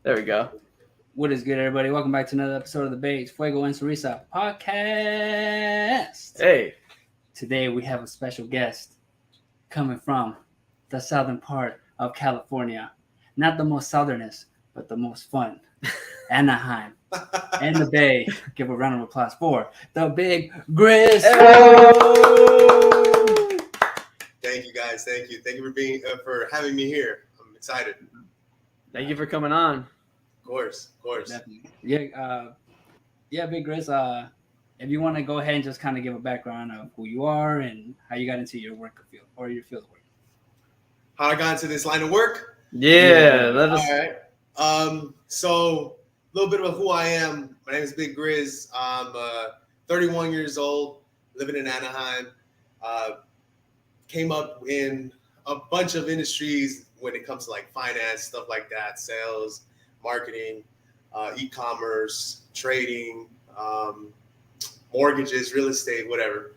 There we go. What is good, everybody? Welcome back to another episode of the Babes Fuego and Cerisa podcast. Hey. Today we have a special guest coming from the southern part of California. Not the most southernest, but the most fun. Anaheim and the Bay. Give a round of applause for the Big Grizz. Thank you, guys. Thank you for having me here. I'm excited. Thank you for coming on. Of course. Definitely. Yeah, Big Grizz. If you want to go ahead and just kind of give a background of who you are and how you got into your work field or your field of work. How I got into this line of work? Yeah. Let us. All right. So a little bit of who I am. My name is Big Grizz. I'm 31 years old, living in Anaheim. Came up in a bunch of industries when it comes to like finance, stuff like that, sales, marketing, e-commerce, trading, mortgages, real estate, whatever.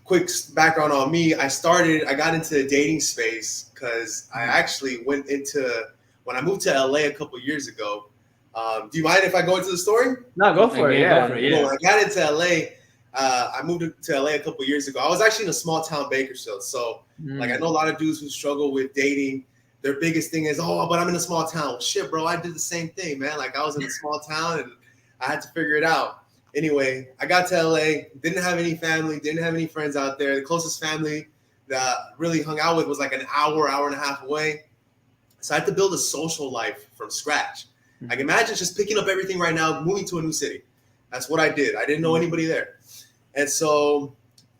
Quick background on me. I got into the dating space because I actually when I moved to LA a couple years ago. Do you mind if I go into the story? No, go for it. Yeah. Well, I got into LA. I moved to LA a couple years ago. I was actually in a small town, Bakersfield. So like I know a lot of dudes who struggle with dating. Their biggest thing is, but I'm in a small town. Shit, bro, I did the same thing, man. Like I was in a small town and I had to figure it out. Anyway, I got to LA, didn't have any family, didn't have any friends out there. The closest family that really hung out with was like an hour and a half away. So I had to build a social life from scratch. Like imagine just picking up everything right now, moving to a new city. That's what I did. I didn't know anybody there. And so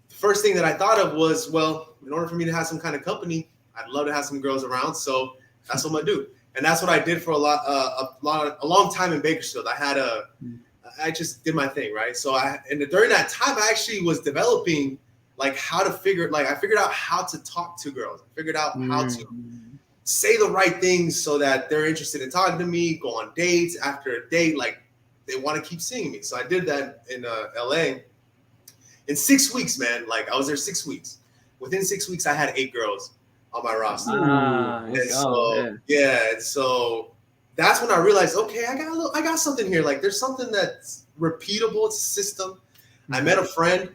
the first thing that I thought of was, well, in order for me to have some kind of company, I'd love to have some girls around. So that's what I'm gonna do. And that's what I did for a long time in Bakersfield. I just did my thing, right? So during that time, I actually was developing like I figured out how to talk to girls. I figured out how to say the right things so that they're interested in talking to me, go on dates after a date, like they want to keep seeing me. So I did that in LA in 6 weeks, man. Like I was there 6 weeks. Within 6 weeks, I had 8 girls on my roster. So that's when I realized, okay, I got something here. Like there's something that's repeatable. It's a system. I met a friend,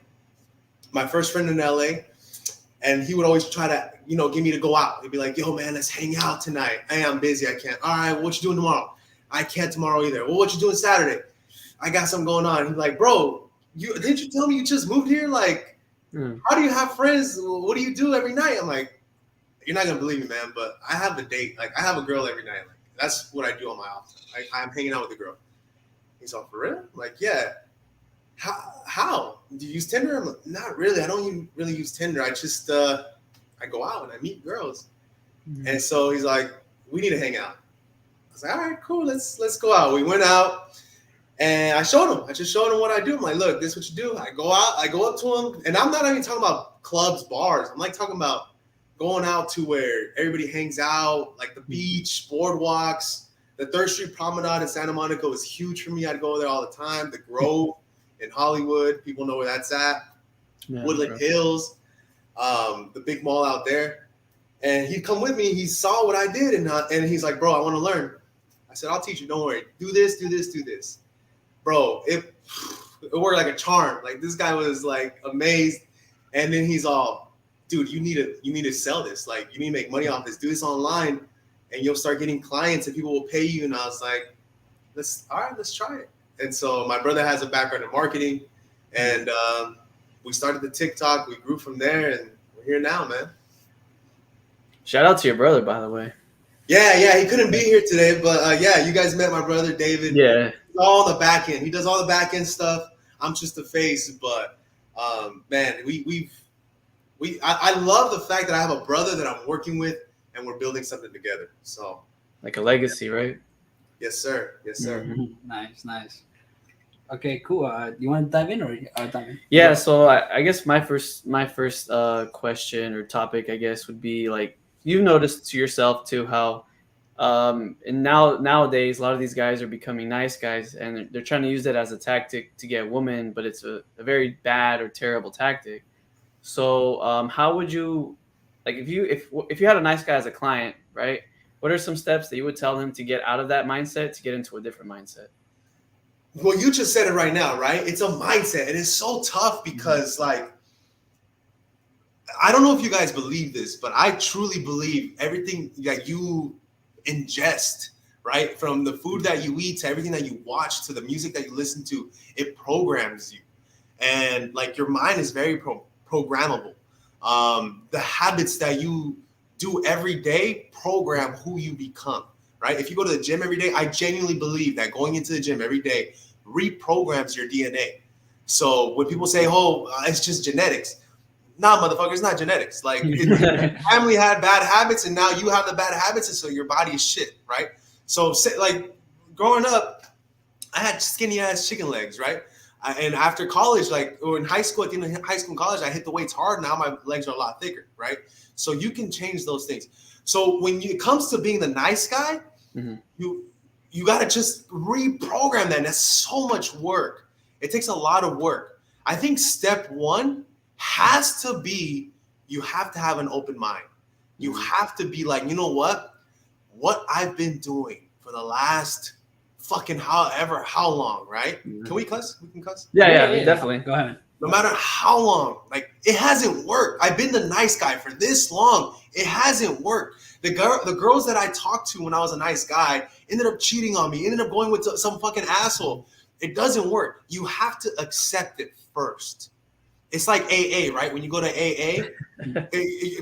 my first friend in LA, and he would always try to, get me to go out. He'd be like, yo, man, let's hang out tonight. Hey, I'm busy. I can't. All right, what you doing tomorrow? I can't tomorrow either. Well, what you doing Saturday? I got something going on. He's like, bro, didn't you tell me you just moved here? Like, how do you have friends? What do you do every night? I'm like, you're not going to believe me, man, but I have a date. Like, I have a girl every night. Like, that's what I do on my off. I'm hanging out with a girl. He's all, for real? I'm like, yeah. How? Do you use Tinder? I'm like, not really. I don't really use Tinder. I just, I go out and I meet girls. And so he's like, we need to hang out. I was like, all right, cool. Let's go out. We went out and I just showed him what I do. I'm like, look, this is what you do. I go out, I go up to him, and I'm not even talking about clubs, bars. I'm like talking about going out to where everybody hangs out, like the beach, boardwalks. The 3rd Street Promenade in Santa Monica was huge for me. I'd go there all the time. The Grove in Hollywood, people know where that's at. Yeah, Woodland Hills, the big mall out there. And he'd come with me. He saw what I did, and he's like, bro, I want to learn. I said, I'll teach you. Don't worry. Do this, do this, do this. Bro, it worked like a charm. Like this guy was like amazed. And then he's all, dude, you need to sell this. Like you need to make money off this. Do this online and you'll start getting clients and people will pay you. And I was like, let's try it. And so my brother has a background in marketing and we started the TikTok. We grew from there and we're here now, man. Shout out to your brother, by the way. Yeah, he couldn't be here today, but you guys met my brother, David. Yeah. He's all on the back end. He does all the back end stuff. I'm just the face, but man, I love the fact that I have a brother that I'm working with and we're building something together. So like a legacy, right? Yes, sir. Mm-hmm. Nice. Okay, cool. You want to dive in or dive in? Yeah. So I guess my first question or topic, I guess, would be like you've noticed to yourself too how and nowadays a lot of these guys are becoming nice guys and they're trying to use it as a tactic to get women, but it's a very bad or terrible tactic. So how would you, like, if you had a nice guy as a client, right? what are some steps that you would tell him to get out of that mindset to get into a different mindset? Well, you just said it right now, right? It's a mindset, and it's so tough because, like, I don't know if you guys believe this, but I truly believe everything that you ingest, right, from the food that you eat to everything that you watch to the music that you listen to, it programs you. And like your mind is very programmable. The habits that you do every day program who you become, right? If you go to the gym every day, I genuinely believe that going into the gym every day reprograms your DNA. So when people say, oh, it's just genetics. Nah, motherfucker, it's not genetics. Like, family had bad habits, and now you have the bad habits, and so your body is shit, right? So, like, growing up, I had skinny ass chicken legs, right? And after college, like, or in high school, at the end of high school and college, I hit the weights hard. Now my legs are a lot thicker, right? So you can change those things. So when it comes to being the nice guy, you got to just reprogram that. And that's so much work. It takes a lot of work. I think step one has to be, you have to have an open mind. You have to be like, you know what I've been doing for the last fucking how long, right? Can we cuss? We can cuss? Yeah, definitely. Go ahead. No matter how long, like, it hasn't worked. I've been the nice guy for this long. It hasn't worked. The girls that I talked to when I was a nice guy ended up cheating on me, ended up going with some fucking asshole. It doesn't work. You have to accept it first. It's like AA, right? When you go to AA,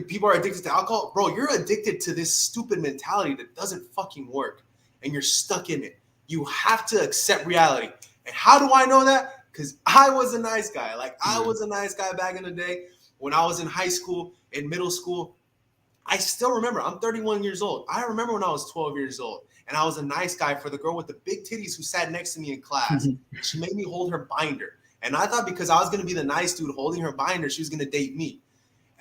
people are addicted to alcohol. Bro, you're addicted to this stupid mentality that doesn't fucking work, and you're stuck in it. You have to accept reality. And how do I know that? Because I was a nice guy. Like, I was a nice guy back in the day. When I was in high school, in middle school, I still remember. I'm 31 years old. I remember when I was 12 years old, and I was a nice guy for the girl with the big titties who sat next to me in class. She made me hold her binder. And I thought because I was going to be the nice dude holding her binder, she was going to date me.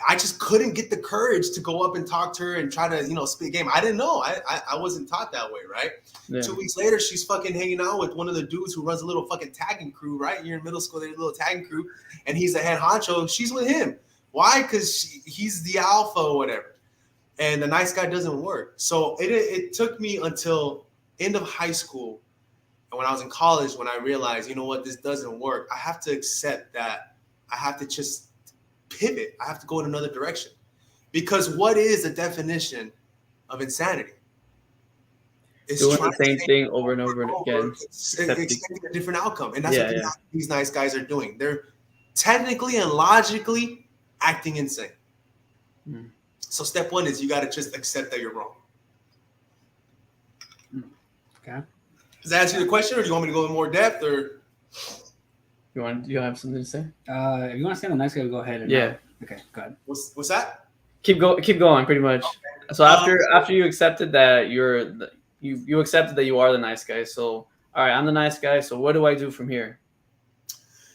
I just couldn't get the courage to go up and talk to her and try to, spit game. I didn't know. I wasn't taught that way, right? Yeah. 2 weeks later, she's fucking hanging out with one of the dudes who runs a little fucking tagging crew, right? You're in middle school, there's a little tagging crew, and he's the head honcho. She's with him. Why? Because he's the alpha or whatever. And the nice guy doesn't work. So it took me until end of high school, and when I was in college, when I realized, you know what, this doesn't work, I have to accept that I have to just pivot. I have to go in another direction. Because what is the definition of insanity? It's doing the same thing over and over again. Expecting a different outcome. And that's what these nice guys are doing. They're technically and logically acting insane. So step one is you got to just accept that you're wrong. Okay. Does that answer the question, or do you want me to go in more depth, or you have something to say? If you want to say the nice guy, go ahead. Okay, go ahead. What's that? Keep going, pretty much. Okay. So after you accepted that you accepted that you are the nice guy. So all right, I'm the nice guy. So what do I do from here?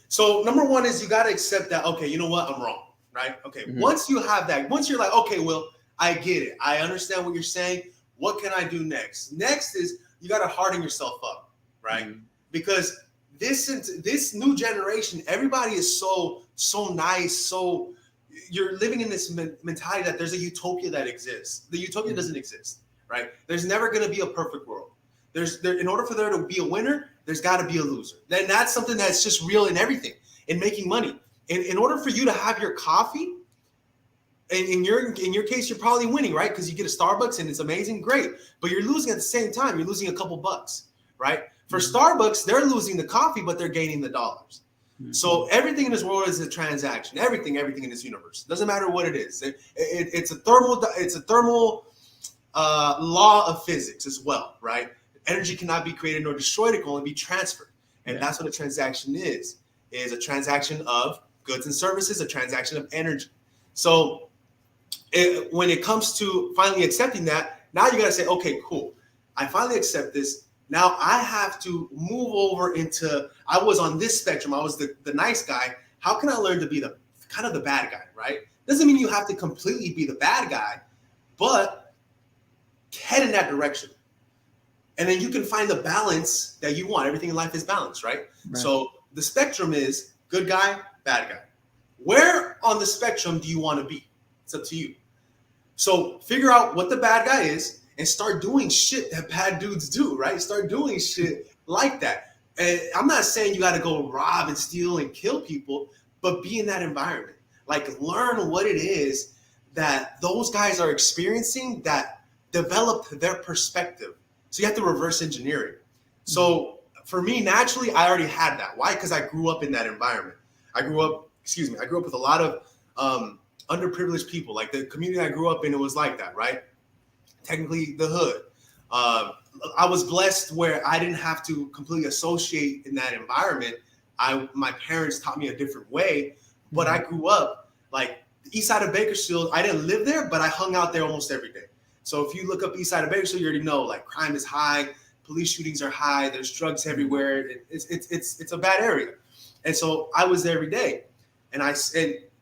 So number one is you got to accept that. Okay, you know what? I'm wrong, right? Okay. Once you have that, once you're like, okay, Will, I get it. I understand what you're saying. What can I do next? Next is you got to harden yourself up, right? Because this new generation, everybody is so nice. So you're living in this mentality that there's a utopia that exists. The utopia doesn't exist, right? There's never going to be a perfect world. In order for there to be a winner, there's got to be a loser. Then that's something that's just real in everything, in making money. In order for you to have your coffee, in your case, you're probably winning, right? Because you get a Starbucks and it's amazing, great. But you're losing at the same time. You're losing a couple bucks, right? For Starbucks, they're losing the coffee, but they're gaining the dollars. So everything in this world is a transaction. Everything in this universe. Doesn't matter what it is. It's a thermal law of physics as well, right? Energy cannot be created nor destroyed. It can only be transferred. And that's what a transaction is a transaction of goods and services, a transaction of energy. So when it comes to finally accepting that, now you got to say, okay, cool. I finally accept this. Now I have to move over into, I was on this spectrum. I was the nice guy. How can I learn to be the kind of the bad guy, right? Doesn't mean you have to completely be the bad guy, but head in that direction. And then you can find the balance that you want. Everything in life is balanced, right? So the spectrum is good guy, bad guy. Where on the spectrum do you want to be? It's up to you. So figure out what the bad guy is and start doing shit that bad dudes do, right? Start doing shit like that. And I'm not saying you got to go rob and steal and kill people, but be in that environment. Like, learn what it is that those guys are experiencing that developed their perspective. So you have to reverse engineer it. So for me, naturally, I already had that. Why? Because I grew up in that environment. I grew up with a lot of underprivileged people. Like the community I grew up in, it was like that, right? Technically the hood. I was blessed where I didn't have to completely associate in that environment. My parents taught me a different way, but I grew up like the east side of Bakersfield. I didn't live there, but I hung out there almost every day. So if you look up east side of Bakersfield, you already know like crime is high, police shootings are high, there's drugs everywhere. It's a bad area. And so I was there every day. And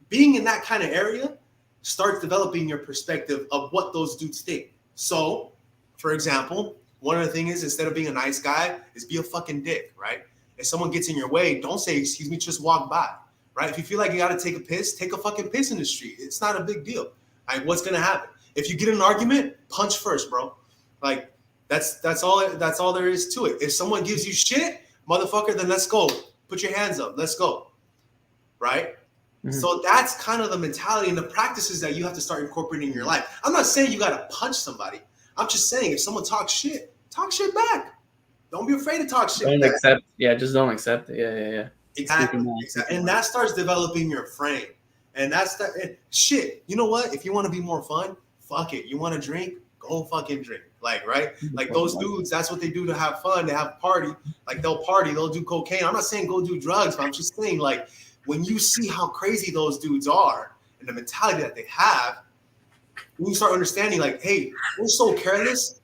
being in that kind of area starts developing your perspective of what those dudes think. So, for example, one of the things is instead of being a nice guy is be a fucking dick, right? If someone gets in your way, don't say, excuse me, just walk by, right? If you feel like you got to take a piss, take a fucking piss in the street. It's not a big deal. Like, what's going to happen? If you get in an argument, punch first, bro. Like, that's all there is to it. If someone gives you shit, motherfucker, then let's go. Put your hands up. Let's go. Right? Mm-hmm. So that's kind of the mentality and the practices that you have to start incorporating in your life. I'm not saying you got to punch somebody. I'm just saying if someone talk shit back. Don't be afraid to talk shit back. Just don't accept it. Yeah. Exactly. And that starts developing your frame. And that's shit. You know what? If you want to be more fun, fuck it. You want to drink? Go fucking drink. Like, right? Like those dudes, that's what they do to have fun, to have a party. Like they'll party, they'll do cocaine. I'm not saying go do drugs, but I'm just saying like when you see how crazy those dudes are and the mentality that they have, when you start understanding like, hey, we're so careless,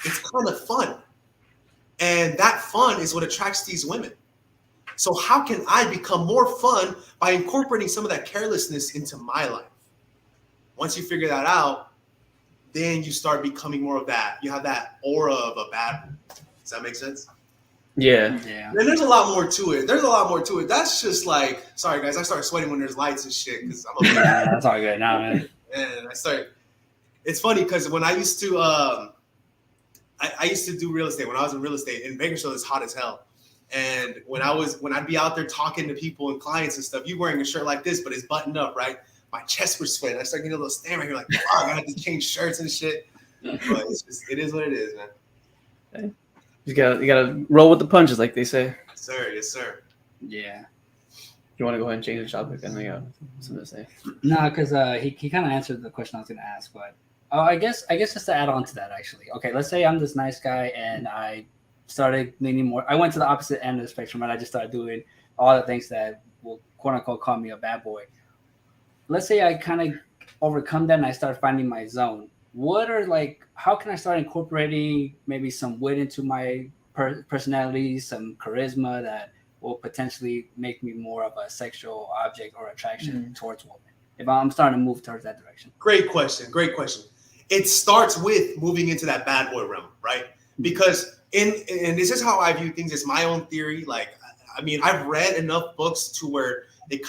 it's kind of fun. And that fun is what attracts these women. So how can I become more fun by incorporating some of that carelessness into my life? Once you figure that out, then you start becoming more of that. You have that aura of a bad one. Does that make sense? Yeah. And there's a lot more to it. That's just like, sorry guys, I start sweating when there's lights and shit because I'm a that's all good now, man. And it's funny because when I used to I used to do real estate. When I was in real estate in Bakersfield, it's hot as hell. And when I'd be out there talking to people and clients and stuff, you wearing a shirt like this, but it's buttoned up, right? My chest was sweating. I started getting a little stammer here, like, wow, I have to change shirts and shit. But it is what it is, man. Okay. You gotta roll with the punches, like they say. Yes, sir. Yeah. You want to go ahead and change the topic? I know you got something to say. No, because he kind of answered the question I was going to ask, but I guess just to add on to that, actually. Okay, let's say I'm this nice guy and I started leaning more. I went to the opposite end of the spectrum and I just started doing all the things that will quote unquote call me a bad boy. Let's say I kind of overcome that and I start finding my zone. How can I start incorporating maybe some wit into my personality, some charisma that will potentially make me more of a sexual object or attraction towards women? If I'm starting to move towards that direction. Great question. It starts with moving into that bad boy realm, right? Because and this is how I view things. It's my own theory. Like, I mean, I've read enough books to where this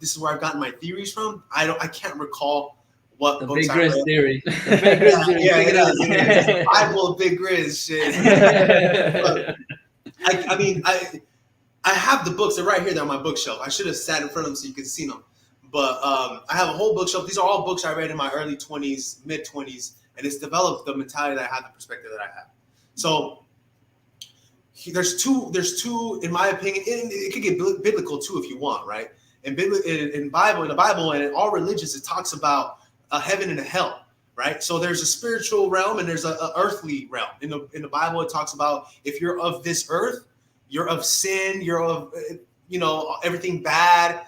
is where I've gotten my theories from. I can't recall what the books Big Grizz theory. The Big Grizz theory. Yeah, it is. It's Bible Big Grizz shit. I have the books. They're right here. They're on my bookshelf. I should have sat in front of them so you could see them. But I have a whole bookshelf. These are all books I read in my early 20s, mid 20s, and it's developed the mentality that I have, the perspective that I have. So there's two, in my opinion, and it could get biblical too if you want, right? In the Bible, and in all religions, it talks about a heaven and a hell, right? So there's a spiritual realm and there's a earthly realm. In the Bible, it talks about if you're of this earth, you're of sin, you're of everything bad,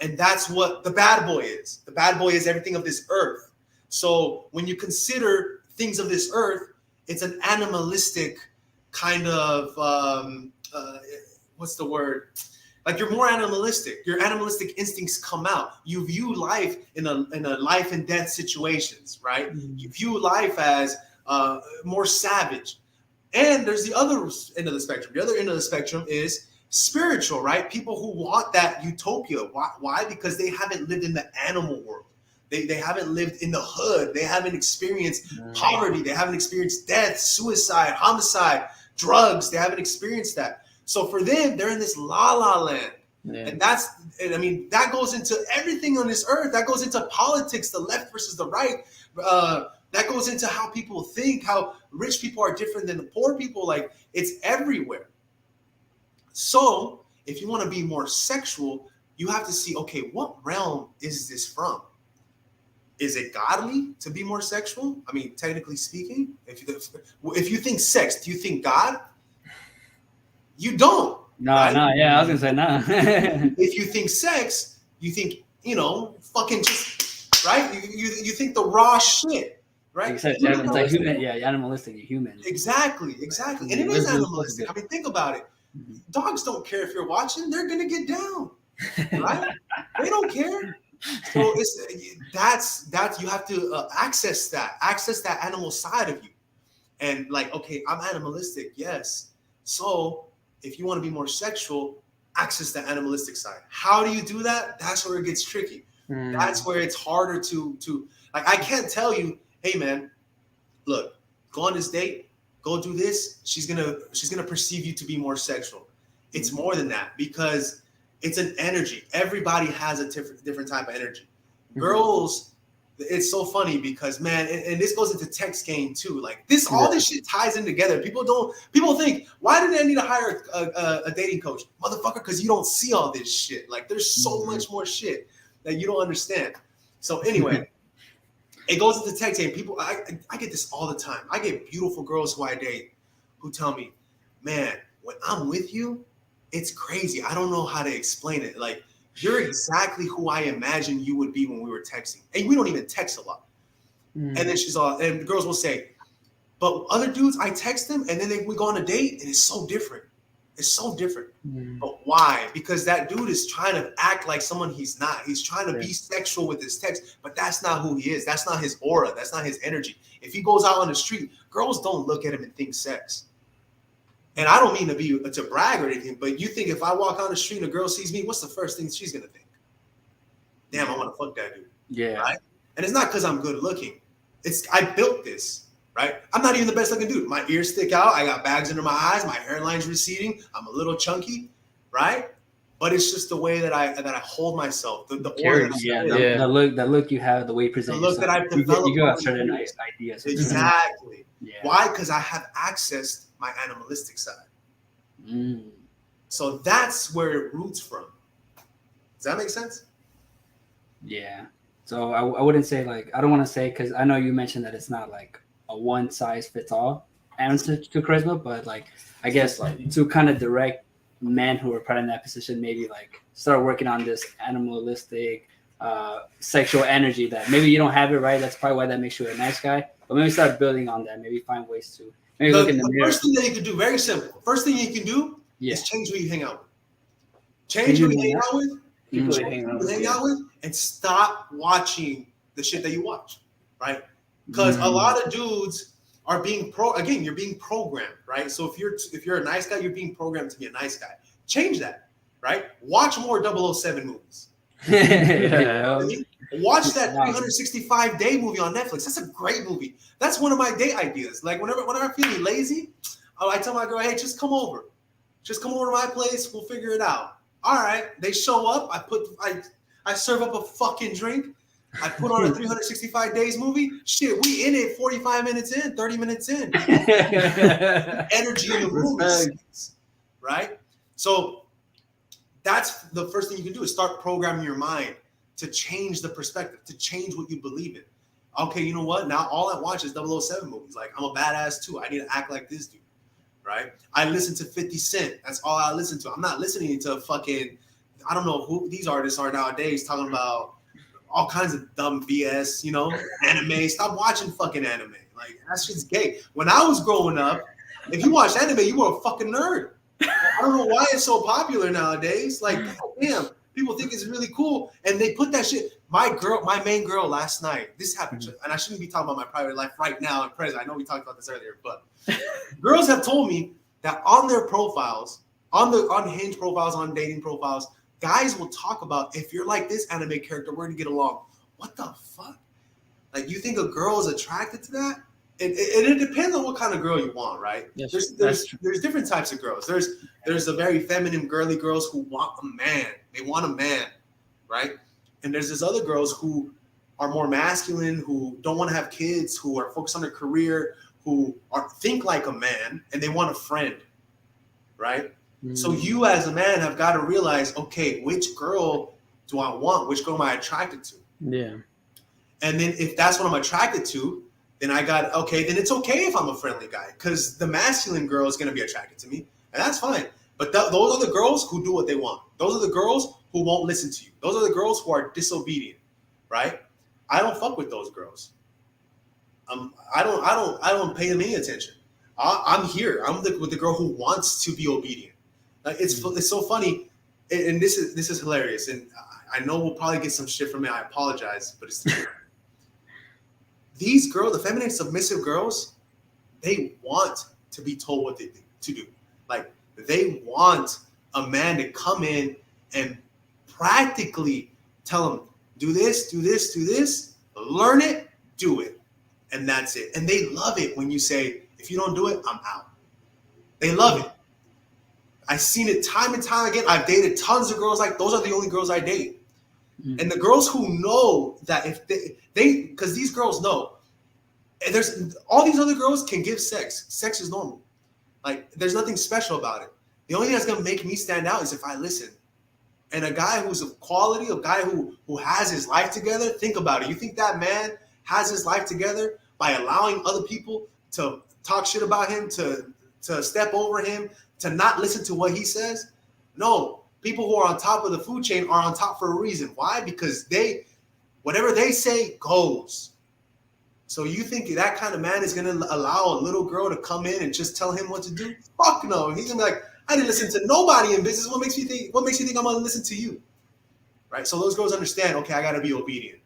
and that's what the bad boy is. The bad boy is everything of this earth. So when you consider things of this earth, it's an animalistic kind of what's the word? Like you're more animalistic. Your animalistic instincts come out. You view life in a life and death situations, right? Mm-hmm. You view life as more savage. And there's the other end of the spectrum. The other end of the spectrum is spiritual, right? People who want that utopia. Why? Because they haven't lived in the animal world. They haven't lived in the hood. They haven't experienced poverty. They haven't experienced death, suicide, homicide, drugs. They haven't experienced that. So for them, they're in this la-la land. Yeah. And that goes into everything on this earth. That goes into politics, the left versus the right. That goes into how people think, how rich people are different than the poor people. Like, it's everywhere. So if you want to be more sexual, you have to see, okay, what realm is this from? Is it godly to be more sexual? I mean, technically speaking, if you think sex, do you think God? You don't. No, right? No, yeah, I was gonna say no. If you think sex, you think, fucking just, right? You think the raw shit, right? It's like human, yeah, animalistic, human. Exactly. And it is animalistic. I mean, think about it. Dogs don't care if you're watching; they're gonna get down, right? They don't care. So that's you have to access that animal side of you, and like, okay, I'm animalistic, yes. So if you want to be more sexual, access the animalistic side. How do you do that? That's where it gets tricky. That's where it's harder to like. I can't tell you, hey man, look, go on this date, go do this. She's gonna perceive you to be more sexual. It's more than that, because it's an energy. Everybody has a different type of energy. Girls, it's so funny because, man, and this goes into text game too. Like all this shit ties in together. People think, why did I need to hire a dating coach? Motherfucker, because you don't see all this shit. Like, there's so much more shit that you don't understand. So anyway, it goes into text game. People, I get this all the time. I get beautiful girls who I date who tell me, man, when I'm with you, it's crazy. I don't know how to explain it. Like, you're exactly who I imagined you would be when we were texting. And we don't even text a lot. And then and the girls will say, but other dudes, I text them and then we go on a date and it's so different. It's so different. But why? Because that dude is trying to act like someone he's not. He's trying to be sexual with his text, but that's not who he is. That's not his aura. That's not his energy. If he goes out on the street, girls don't look at him and think sex. And I don't mean to brag or anything, but you think if I walk on the street and a girl sees me, what's the first thing she's gonna think? Damn, I want to fuck that dude. Yeah. Right? And it's not because I'm good looking. I built this, right? I'm not even the best looking dude. My ears stick out. I got bags under my eyes. My hairline's receding. I'm a little chunky, right? But it's just the way that I hold myself. The look you have, the way you present the look yourself. That I've developed. You got certain ideas. Exactly. Yeah. Why? Because I have accessed my animalistic side. So that's where it roots from. Does that make sense? Yeah. So I wouldn't say, like, I don't want to say, because I know you mentioned that it's not like a one size fits all answer to charisma, but like, I guess like to kind of direct men who are put in that position, maybe like start working on this animalistic sexual energy that maybe you don't have it, right? That's probably why that makes you a nice guy. But maybe start building on that. Maybe find ways to look in the mirror. First thing that you can do, very simple. First thing you can do is change who you hang out with. Change who you hang out with. People you hang out with, and stop watching the shit that you watch, right? Because a lot of dudes are being you're being programmed, right? So if you're a nice guy, you're being programmed to be a nice guy. Change that, right? Watch more 007 movies. Watch that 365-day movie on Netflix. That's a great movie. That's one of my date ideas. Like, whenever I'm feeling lazy, I tell my girl, hey, just come over. Just come over to my place. We'll figure it out. All right. They show up. I serve up a fucking drink. I put on a 365 days movie. Shit, we in it 45 minutes in, 30 minutes in. Energy in the room is, right? So that's the first thing you can do, is start programming your mind to change the perspective, to change what you believe in. Okay, you know what? Now all I watch is 007 movies. Like, I'm a badass too. I need to act like this dude, right? I listen to 50 Cent. That's all I listen to. I'm not listening to fucking, I don't know who these artists are nowadays talking about all kinds of dumb BS, anime. Stop watching fucking anime. Like, that shit's gay. When I was growing up, if you watched anime, you were a fucking nerd. I don't know why it's so popular nowadays. Like, damn, people think it's really cool, and they put that shit. My main girl last night, this happened, and I shouldn't be talking about my private life right now in present. I know we talked about this earlier, but girls have told me that on their profiles, on Hinge profiles, on dating profiles, guys will talk about, if you're like this anime character, we're gonna get along. what the fuck? Like, you think a girl is attracted to that? It depends on what kind of girl you want, right? Yes, There's different types of girls. There's the very feminine, girly girls who want a man. They want a man, right? And there's this other girls who are more masculine, who don't want to have kids, who are focused on their career, who think like a man, and they want a friend, right? So you as a man have got to realize, okay, which girl do I want? Which girl am I attracted to? Yeah. And then if that's what I'm attracted to, then then it's okay if I'm a friendly guy, because the masculine girl is going to be attracted to me, and that's fine. But those are the girls who do what they want. Those are the girls who won't listen to you. Those are the girls who are disobedient, right? I don't fuck with those girls. I don't pay them any attention. I'm here. I'm with the girl who wants to be obedient. Like, it's so funny, and this is hilarious. And I know we'll probably get some shit from it. I apologize, but it's true. These girls, the feminine, submissive girls, they want to be told what to do. Like, they want a man to come in and practically tell them, do this, do this, do this, learn it, do it. And that's it. And they love it when you say, if you don't do it, I'm out. They love it. I've seen it time and time again. I've dated tons of girls like those are the only girls I date. And the girls who know that if because these girls know, and there's all these other girls can give sex. Sex is normal. Like, there's nothing special about it. The only thing that's gonna make me stand out is if I listen. And a guy who's of quality, a guy who has his life together, think about it. You think that man has his life together by allowing other people to talk shit about him, to step over him, to not listen to what he says? No. People who are on top of the food chain are on top for a reason. Why? Because whatever they say goes. So you think that kind of man is going to allow a little girl to come in and just tell him what to do? Fuck no. He's going to be like, I didn't listen to nobody in business. What makes you think I'm going to listen to you? Right? So those girls understand, okay, I got to be obedient.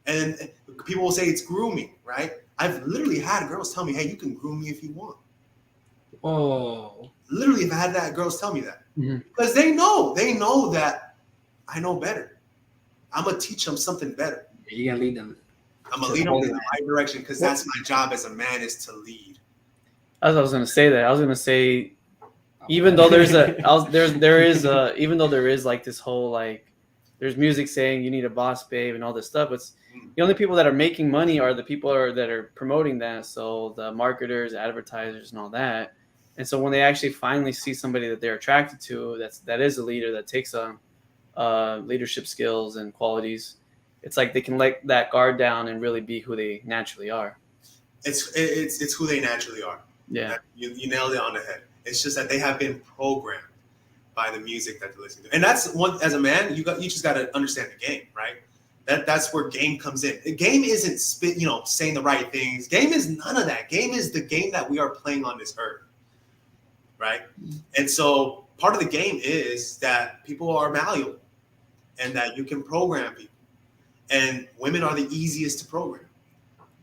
And people will say it's grooming, right? I've literally had girls tell me, hey, you can groom me if you want. Oh. Literally, I've had that girls tell me that. Because they know that I know better. I'm going to teach them something better. You're going to lead them. I'm going to lead them in the right direction, because that's my job as a man, is to lead. I was going to say that. I was going to say, even though there is like this whole, like, there's music saying you need a boss babe and all this stuff. It's the only people that are making money are the people that are promoting that. So the marketers, advertisers, and all that. And so when they actually finally see somebody that they're attracted to, that is a leader, that takes on leadership skills and qualities, it's like they can let that guard down and really be who they naturally are. It's who they naturally are. Yeah, you nailed it on the head. It's just that they have been programmed by the music that they're listening to, and that's one. As a man, you just got to understand the game, right? That's where game comes in. The game isn't saying the right things. Game is none of that. Game is the game that we are playing on this earth. Right? And so part of the game is that people are malleable and that you can program people. And women are the easiest to program.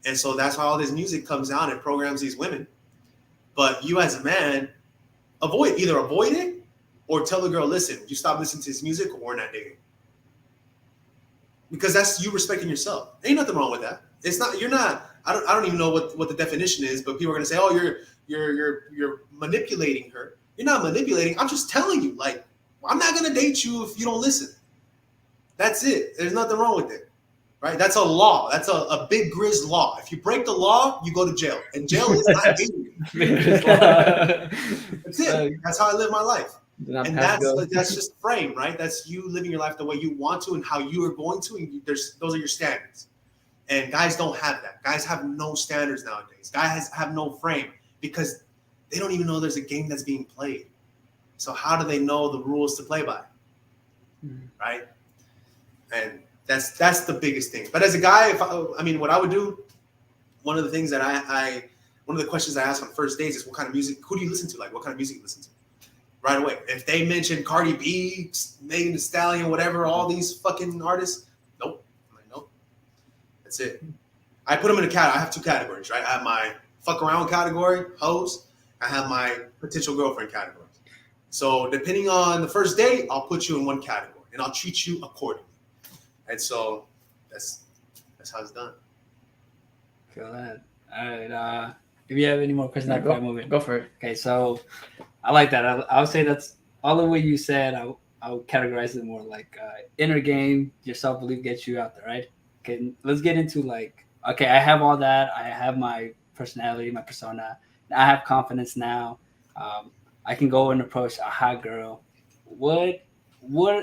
And so that's why all this music comes out and programs these women. But you as a man, either avoid it or tell the girl, listen, you stop listening to this music or we're not dating. Because that's you respecting yourself. Ain't nothing wrong with that. It's not, you're not, I don't even know what the definition is, but people are going to say, oh, you're manipulating her. You're not manipulating. I'm just telling you, like, I'm not going to date you if you don't listen. That's it. There's nothing wrong with it, right? That's a law. That's a Big Grizz law. If you break the law, you go to jail. And jail is not dating you. That's it. That's how I live my life. And that's just frame, right? That's you living your life the way you want to and how you are going to. And those are your standards. And guys don't have that. Guys have no standards nowadays. Guys have no frame because they don't even know there's a game that's being played. So how do they know the rules to play by? Right? And that's the biggest thing. But as a guy, what I would do, one of the things that one of the questions I ask on first dates is, what kind of music, who do you listen to? Like, what kind of music you listen to? Right away. If they mention Cardi B, Megan Thee Stallion, whatever, all these fucking artists, nope. I'm like, nope. That's it. I put them in I have two categories, right? I have my fuck around category, hoes. I have my potential girlfriend category. So depending on the first date, I'll put you in one category and I'll treat you accordingly. And so that's how it's done. Feel that. All right. If you have any more questions, Yeah, go for it. Okay, so I like that. I would say that's all the way you said. I would categorize it more like inner game. Your self belief gets you out there, right? Okay, let's get into like, okay, I have all that. I have my personality, my persona. I have confidence now. I can go and approach a hot girl. What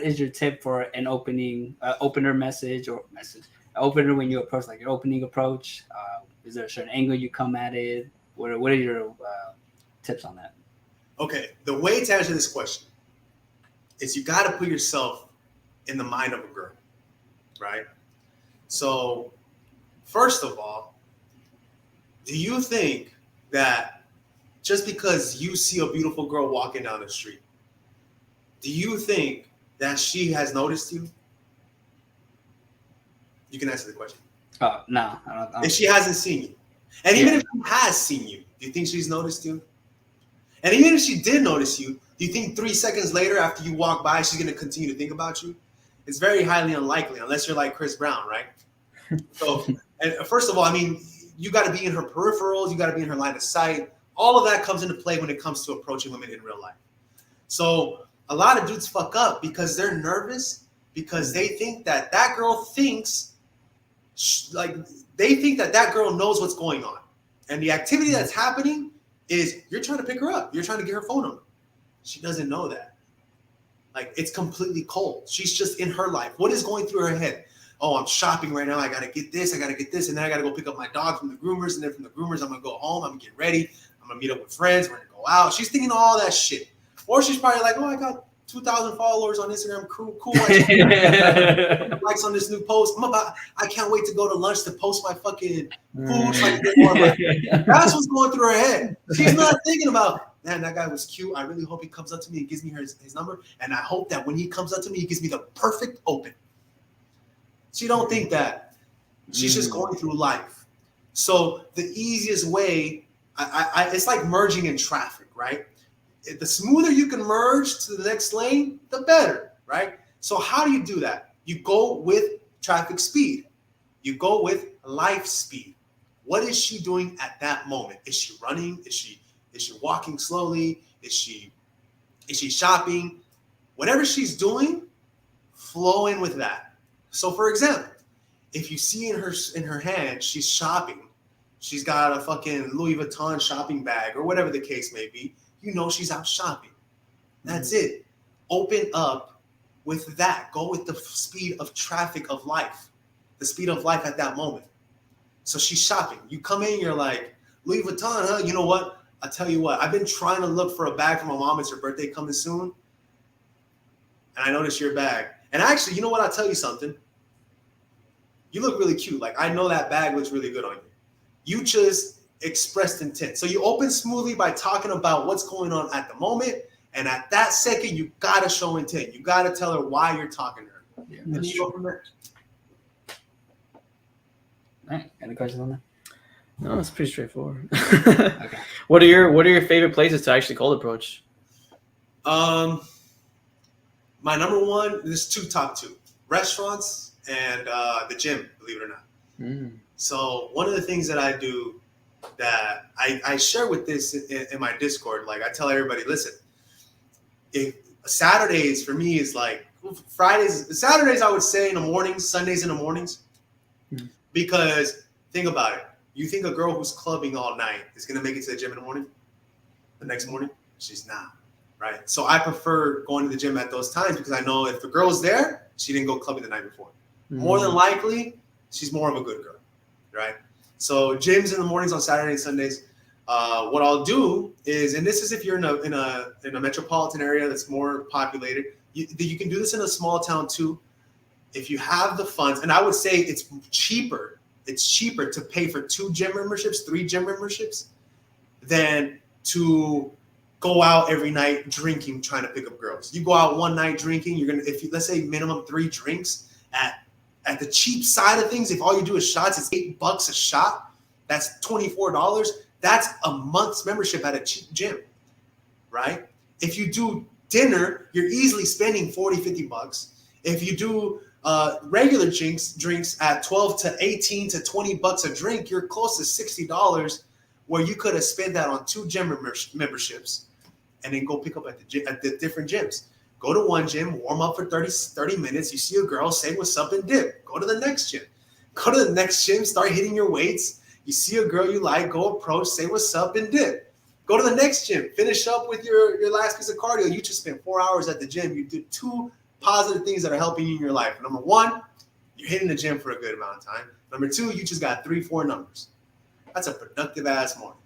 is your tip for an opener message or message? Opener when you approach, like your opening approach. Is there a certain angle you come at it? What are your tips on that? Okay, the way to answer this question is you got to put yourself in the mind of a girl, right? So, first of all, do you think that just because you see a beautiful girl walking down the street, do you think that she has noticed you? You can answer the question. Oh, no. I don't. If she hasn't seen you. And even if she has seen you, do you think she's noticed you? And even if she did notice you, do you think 3 seconds later after you walk by, she's going to continue to think about you? It's very highly unlikely, unless you're like Chris Brown, right? So, and first of all, I mean, you got to be in her peripherals. You got to be in her line of sight. All of that comes into play when it comes to approaching women in real life. So a lot of dudes fuck up because they're nervous because they think that girl thinks they think that girl knows what's going on. And the activity that's happening is you're trying to pick her up. You're trying to get her phone number. She doesn't know that. Like, it's completely cold. She's just in her life. What is going through her head? Oh, I'm shopping right now. I got to get this. And then I got to go pick up my dog from the groomers. And then from the groomers, I'm going to go home. I'm going to get ready. I'm going to meet up with friends. We're going to go out. She's thinking all that shit. Or she's probably like, oh, I got 2,000 followers on Instagram. Cool. Likes on this new post. I can't wait to go to lunch to post my fucking food. That's what's going through her head. She's not thinking about, man, that guy was cute. I really hope he comes up to me and gives me his number. And I hope that when he comes up to me, he gives me the perfect open. She don't think that. She's just going through life. So the easiest way, it's like merging in traffic, right? The smoother you can merge to the next lane, the better, right? So how do you do that? You go with traffic speed. You go with life speed. What is she doing at that moment? Is she running? Is she walking slowly? Is she shopping? Whatever she's doing, flow in with that. So for example, if you see in her hand, she's shopping. She's got a fucking Louis Vuitton shopping bag or whatever the case may be. You know she's out shopping. That's it. Open up with that. Go with the speed of traffic of life. The speed of life at that moment. So she's shopping. You come in, you're like, Louis Vuitton, huh? You know what? I'll tell you what. I've been trying to look for a bag for my mom. It's her birthday coming soon. And I noticed your bag. And actually, you know what? I'll tell you something. You look really cute. Like, I know that bag looks really good on you. You just expressed intent. So you open smoothly by talking about what's going on at the moment. And at that second, you got to show intent. You got to tell her why you're talking to her. Yeah, and you go from there. All right. Any questions on that? No, it's pretty straightforward. Okay. What are your favorite places to actually cold approach? My number one, there's top two. Restaurants and the gym, believe it or not. So one of the things that I do that I share with this in my Discord, like I tell everybody, listen, if Saturdays for me is like Saturdays I would say in the mornings, Sundays in the mornings, because think about it. You think a girl who's clubbing all night is going to make it to the gym in the morning? The next morning? She's not, right? So I prefer going to the gym at those times because I know if the girl's there, she didn't go clubbing the night before. More than likely, she's more of a good girl, right? So gyms in the mornings on Saturday and Sundays. What I'll do is, and this is if you're in a metropolitan area that's more populated, you can do this in a small town too. If you have the funds, and I would say it's cheaper to pay for 2 gym memberships, 3 gym memberships, than to go out every night drinking, trying to pick up girls. You go out one night drinking, let's say minimum 3 drinks at the cheap side of things, if all you do is shots, it's $8 a shot. That's $24. That's a month's membership at a cheap gym, right? If you do dinner, you're easily spending $40, $50. If you do Regular drinks at 12 to 18 to $20 a drink, you're close to $60, where you could have spent that on 2 gym memberships and then go pick up at the different gyms. Go to one gym, warm up for 30 minutes. You see a girl, say what's up and dip. Go to the next gym. Go to the next gym, start hitting your weights. You see a girl you like, go approach, say what's up and dip. Go to the next gym, finish up with your last piece of cardio. You just spent 4 hours at the gym. You did 2 positive things that are helping you in your life. Number 1, you're hitting the gym for a good amount of time. Number 2, you just got 3-4 numbers. That's a productive ass morning.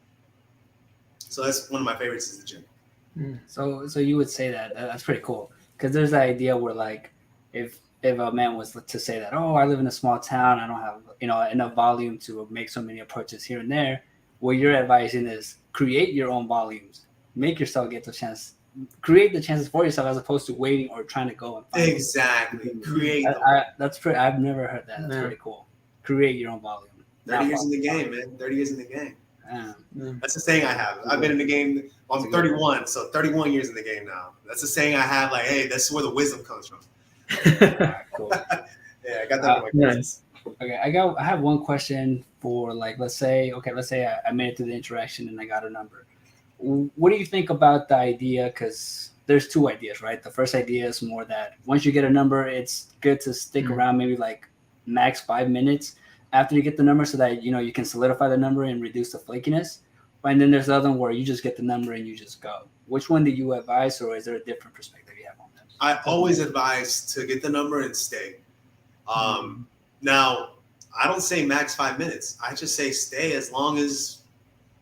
So that's one of my favorites is the gym. So you would say that's pretty cool, because there's the idea where like if a man was to say that, oh, I live in a small town, I don't have enough volume to make so many approaches here and there. What you're advising is create your own volumes, make yourself get the chance, create the chances for yourself as opposed to waiting or trying to go and find exactly it. Create. That's pretty. I've never heard that. That's pretty cool. Create your own volume. 30 years in the game, man. 30 years in the game. Yeah. That's the saying I have. I've been in the game. Well, I'm 31, so 31 years in the game now. That's the saying I have. Like, hey, that's where the wisdom comes from. Cool. Yeah, I got that. Nice. Okay, I have one question for like, let's say I made it to the interaction and I got a number. What do you think about the idea? Because there's 2 ideas, right? The first idea is more that once you get a number, it's good to stick around maybe like max 5 minutes after you get the number, so that you can solidify the number and reduce the flakiness. And then there's the other one where you just get the number and you just go. Which one do you advise, or is there a different perspective you have on that? I always advise to get the number and stay. Now, I don't say max 5 minutes. I just say stay as long as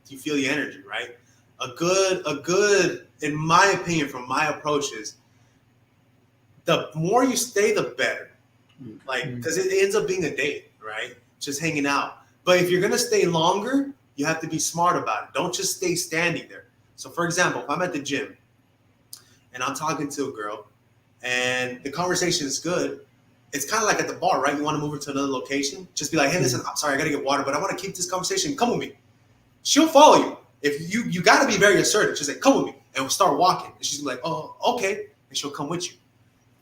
you feel the energy, right? A good, in my opinion, from my approaches, the more you stay, the better. Like, because it ends up being a date, right? Just hanging out. But if you're going to stay longer, you have to be smart about it. Don't just stay standing there. So, for example, if I'm at the gym and I'm talking to a girl and the conversation is good, it's kind of like at the bar, right? You want to move her to another location. Just be like, hey, listen, I'm sorry, I got to get water, but I want to keep this conversation. Come with me. She'll follow you. If you got to be very assertive. She'll say, come with me. And we'll start walking. And she's like, oh, okay. And she'll come with you,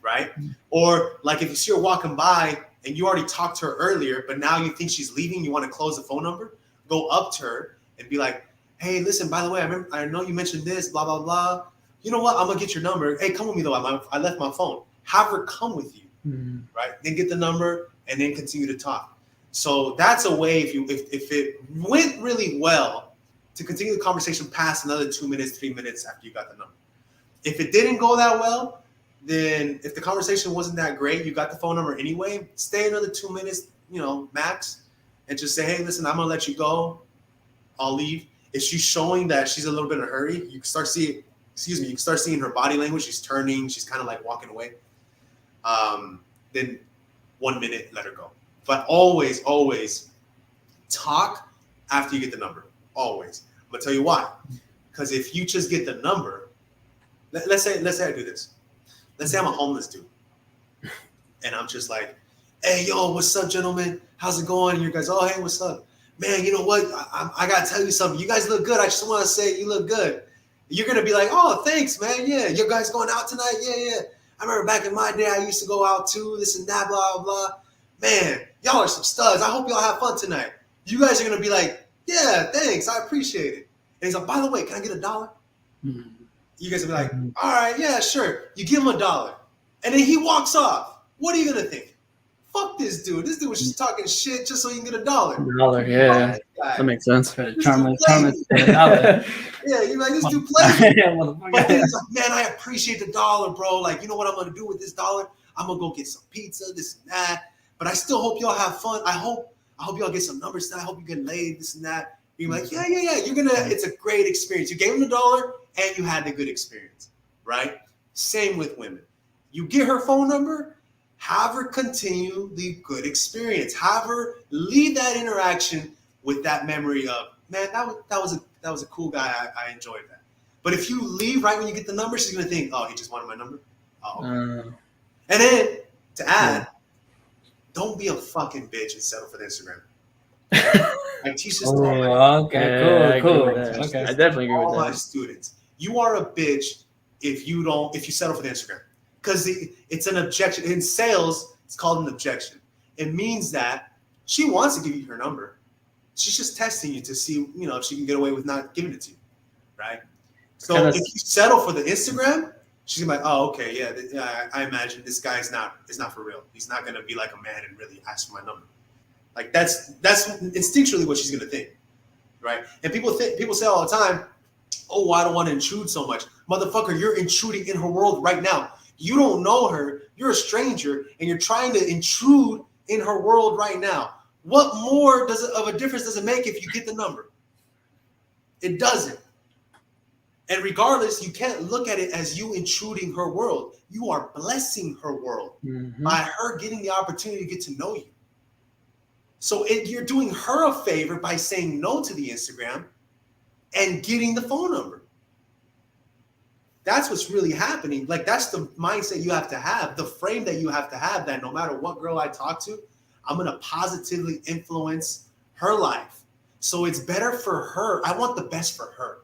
right? Or like if you see her walking by and you already talked to her earlier, but now you think she's leaving, you want to close the phone number, go up to her and be like, hey, listen, by the way, I know you mentioned this, blah, blah, blah. You know what? I'm going to get your number. Hey, come with me, though. I left my phone. Have her come with you, right? Then get the number and then continue to talk. So that's a way, if it went really well, to continue the conversation past another 2 minutes, 3 minutes after you got the number. If it didn't go that well, then if the conversation wasn't that great, you got the phone number anyway, stay another 2 minutes, max, and just say, hey, listen, I'm going to let you go. I'll leave. If she's showing that she's a little bit in a hurry, you can start seeing her body language. She's turning. She's kind of like walking away. Then 1 minute, let her go. But always, always talk after you get the number. Always. I'm going to tell you why. Because if you just get the number, let's say I do this. Let's say I'm a homeless dude. And I'm just like, hey, yo, what's up, gentlemen? How's it going? And you guys, oh, hey, what's up? Man, you know what? I got to tell you something. You guys look good. I just want to say you look good. You're going to be like, oh, thanks, man. Yeah, you guys going out tonight? Yeah. I remember back in my day, I used to go out too, this and that, blah, blah, blah. Man, y'all are some studs. I hope y'all have fun tonight. You guys are going to be like, yeah, thanks. I appreciate it. And he's like, by the way, can I get $1? You guys will be like, all right, yeah, sure. You give him $1. And then he walks off. What are you going to think? Fuck this dude. This dude was just talking shit just so you can get $1. $1, yeah. That makes sense. Charming. Yeah, you're like, this dude plays. Yeah, But then he's like, man, I appreciate the $1, bro. Like, you know what I'm going to do with this $1? I'm going to go get some pizza, this and that. But I still hope y'all have fun. I hope y'all get some numbers tonight. I hope you get laid, this and that. You're like, yeah. It's a great experience. You gave him the $1 and you had the good experience, right? Same with women. You get her phone number, have her continue the good experience. Have her leave that interaction with that memory of, man, that was a cool guy. I enjoyed that. But if you leave right when you get the number, she's gonna think, oh, he just wanted my number. Oh, okay. And then to add, don't be a fucking bitch and settle for the Instagram. I teach this to all my okay, cool. Okay. I definitely agree with all that. my students. You are a bitch if you settle for the Instagram. Because it's an objection in sales It's called an objection. It means that she wants to give you her number. She's just testing you to see, if she can get away with not giving it to you, right? So if you settle for the Instagram, she's gonna be like, oh, okay, yeah, I imagine this guy is not for real. He's not gonna be like a man and really ask for my number. Like that's instinctually what she's gonna think, right? And people say all the time, oh, I don't want to intrude so much. Motherfucker, you're intruding in her world right now. You don't know her. You're a stranger, and you're trying to intrude in her world right now. What more of a difference does it make if you get the number? It doesn't. And regardless, you can't look at it as you intruding her world. You are blessing her world by her getting the opportunity to get to know you. So you're doing her a favor by saying no to the Instagram and getting the phone number. That's what's really happening. Like, that's the mindset you have to have, the frame that you have to have, that no matter what girl I talk to, I'm going to positively influence her life. So it's better for her. I want the best for her.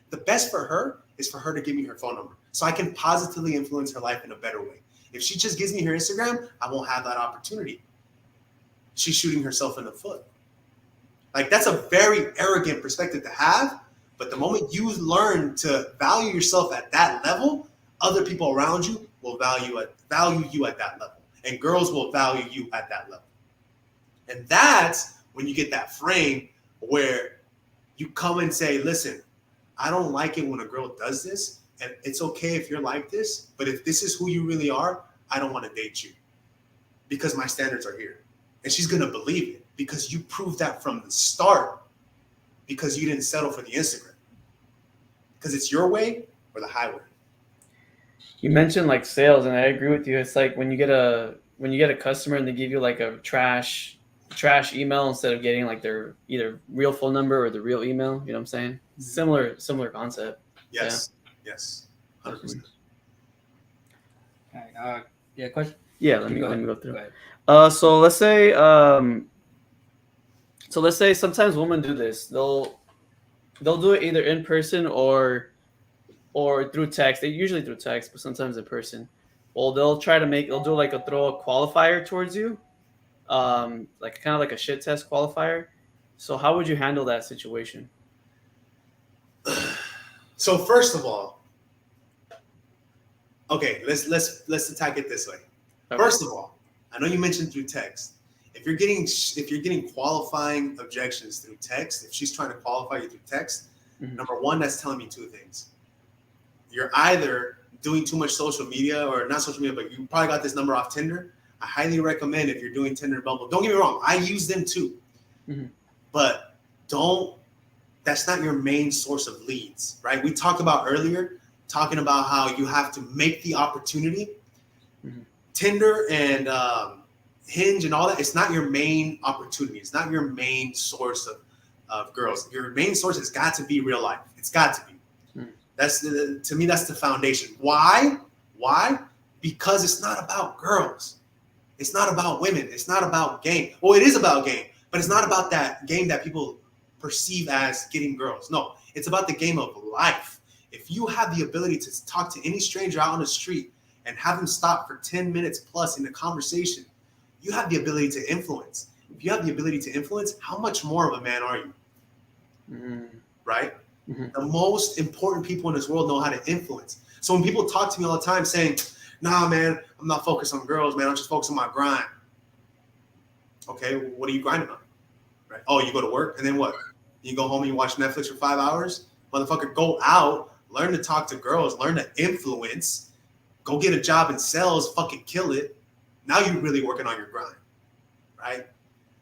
The best for her is for her to give me her phone number so I can positively influence her life in a better way. If she just gives me her Instagram, I won't have that opportunity. She's shooting herself in the foot. Like, that's a very arrogant perspective to have. But the moment you learn to value yourself at that level, other people around you will value you at that level. And girls will value you at that level. And that's when you get that frame where you come and say, listen, I don't like it when a girl does this. And it's okay if you're like this. But if this is who you really are, I don't want to date you because my standards are here. And she's going to believe it because you proved that from the start, because you didn't settle for the Instagram. Because it's your way or the highway. You mentioned like sales, and I agree with you. It's like when you get a customer and they give you like a trash email instead of getting like their either real phone number or the real email. You know what I'm saying? Similar concept. Yes. Yeah. Yes. 100%. Okay. Yeah. Question. Yeah. Let me go through. So let's say sometimes women do this. They'll do it either in person or through text. They usually through text, but sometimes in person. Well, they'll do like throw a qualifier towards you, like kind of like a shit test qualifier. So how would you handle that situation? So first of all, okay, let's attack it this way. Okay. First of all, I know you mentioned through text. If you're getting qualifying objections through text, if she's trying to qualify you through text, number one, that's telling me two things. You're either doing too much social media, or not social media, but you probably got this number off Tinder. I highly recommend, if you're doing Tinder, Bumble, don't get me wrong, I use them too. But that's not your main source of leads, right? We talked about earlier, talking about how you have to make the opportunity. Tinder and Hinge and all that, it's not your main opportunity. It's not your main source of girls. Your main source has got to be real life. It's got to be. To me, that's the foundation. Why? Because it's not about girls. It's not about women. It's not about game. Well, it is about game, but it's not about that game that people perceive as getting girls. No, it's about the game of life. If you have the ability to talk to any stranger out on the street and have them stop for 10 minutes plus in the conversation, you have the ability to influence. If you have the ability to influence, how much more of a man are you? Right? The most important people in this world know how to influence. So when people talk to me all the time saying, nah, man, I'm not focused on girls, man. I'm just focused on my grind. Okay, what are you grinding on? Right? Oh, you go to work, and then what? You go home and you watch Netflix for 5 hours? Motherfucker, go out, learn to talk to girls, learn to influence, go get a job in sales, fucking kill it. Now you're really working on your grind, right?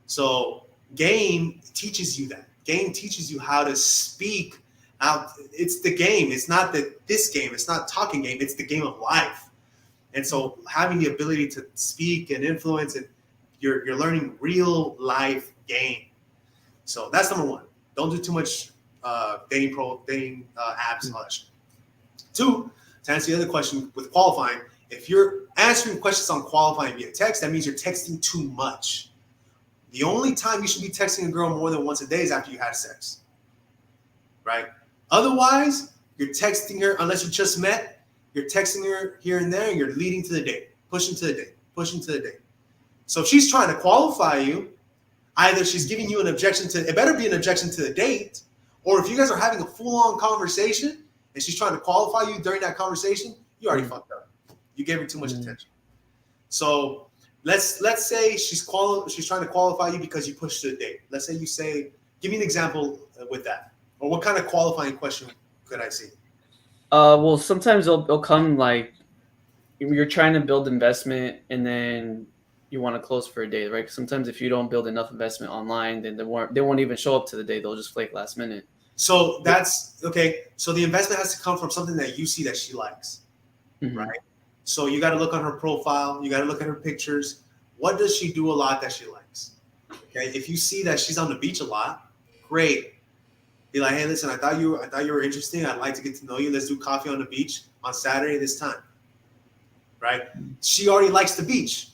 So game teaches you that. Game teaches you how to speak out. It's the game. It's not this game. It's not talking game. It's the game of life. And so having the ability to speak and influence, and you're learning real life game. So that's number one. Don't do too much dating apps and all that shit. Two, to answer the other question with qualifying, if you're answering questions on qualifying via text, that means you're texting too much. The only time you should be texting a girl more than once a day is after you had sex, right? Otherwise, you're texting her, unless you just met, you're texting her here and there, and you're leading to the date, pushing to the date. So if she's trying to qualify you, either she's giving you an objection to, it better be an objection to the date, or if you guys are having a full-on conversation and she's trying to qualify you during that conversation, you already fucked up. You gave her too much attention. So let's say she's trying to qualify you because you pushed to the date. Let's say you say, give me an example with that. Or what kind of qualifying question could I see? Well, sometimes it'll come like you're trying to build investment and then you want to close for a date, right? Sometimes if you don't build enough investment online, then they won't even show up to the date. They'll just flake last minute. So that's okay. So the investment has to come from something that you see that she likes, right? So you got to look on her profile. You got to look at her pictures. What does she do a lot that she likes? Okay, if you see that she's on the beach a lot, great. Be like, hey, listen, I thought you were interesting. I'd like to get to know you. Let's do coffee on the beach on Saturday this time, right? She already likes the beach.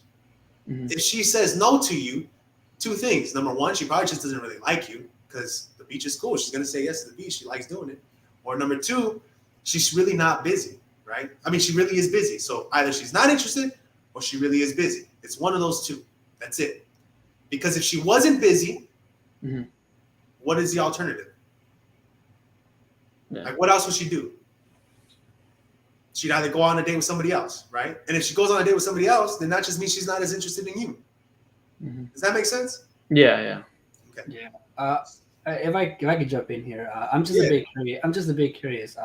If she says no to you, two things. Number one, she probably just doesn't really like you because the beach is cool. She's going to say yes to the beach. She likes doing it. Or number two, she's really not busy, right? I mean, she really is busy. So either she's not interested or she really is busy. It's one of those two. That's it. Because if she wasn't busy, what is the alternative? Yeah. Like, what else would she do? She'd either go on a date with somebody else, right? And if she goes on a date with somebody else, then that just means she's not as interested in you. Does that make sense? Yeah. Okay. Yeah. If I could jump in here, I'm just a bit curious.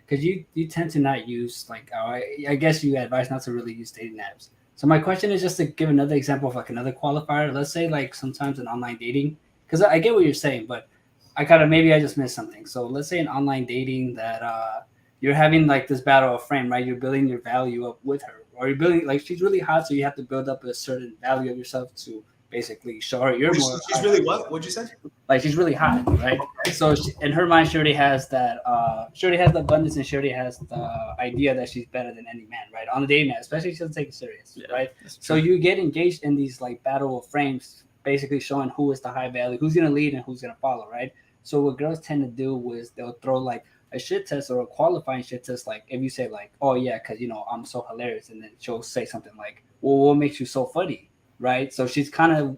Because you tend to not use I guess you advise not to really use dating apps. So my question is just to give another example of like another qualifier. Let's say like sometimes in online dating, because I get what you're saying, but I just missed something. So let's say in online dating that you're having like this battle of frame, right? You're building your value up with her, or you're building like she's really hot, so you have to build up a certain value of yourself to basically show her you're more. She's really what? What'd you say? Like she's really hot, right? So in her mind, she already has that. She already has the abundance, and she already has the idea that she's better than any man, right? On the dating app, especially if she doesn't take it serious, right? So you get engaged in these like battle of frames, basically showing who is the high value, who's gonna lead, and who's gonna follow, right? So what girls tend to do is they'll throw like a shit test or a qualifying shit test. Like if you say like, oh yeah, because I'm so hilarious, and then she'll say something like, well, what makes you so funny, right? So she's kind of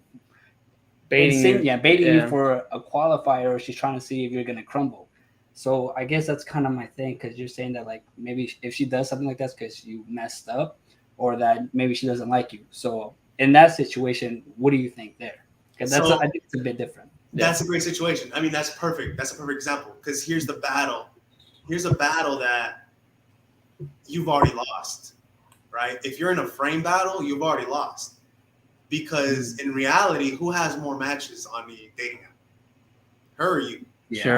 baiting you for a qualifier, or she's trying to see if you're gonna crumble. So I guess that's kind of my thing, because you're saying that like maybe if she does something like that, because you messed up, or that maybe she doesn't like you. So in that situation, what do you think there? Because I think it's a bit different. That's a great situation. I mean, that's perfect. That's a perfect example, because here's the battle. Here's a battle that you've already lost, right? If you're in a frame battle, you've already lost, because in reality, who has more matches on the dating app? Her or you? Yeah,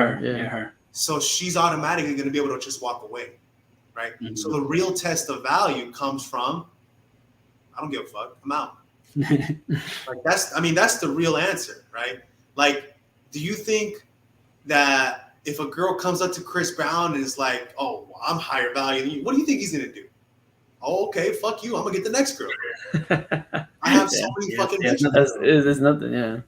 her. So she's automatically going to be able to just walk away, right? So the real test of value comes from, I don't give a fuck, I'm out. Like that's the real answer, right? Like, do you think that if a girl comes up to Chris Brown and is like, oh, well, I'm higher value than you, what do you think he's going to do? Oh, okay, fuck you. I'm going to get the next girl. I have so many fucking bitches. There's nothing,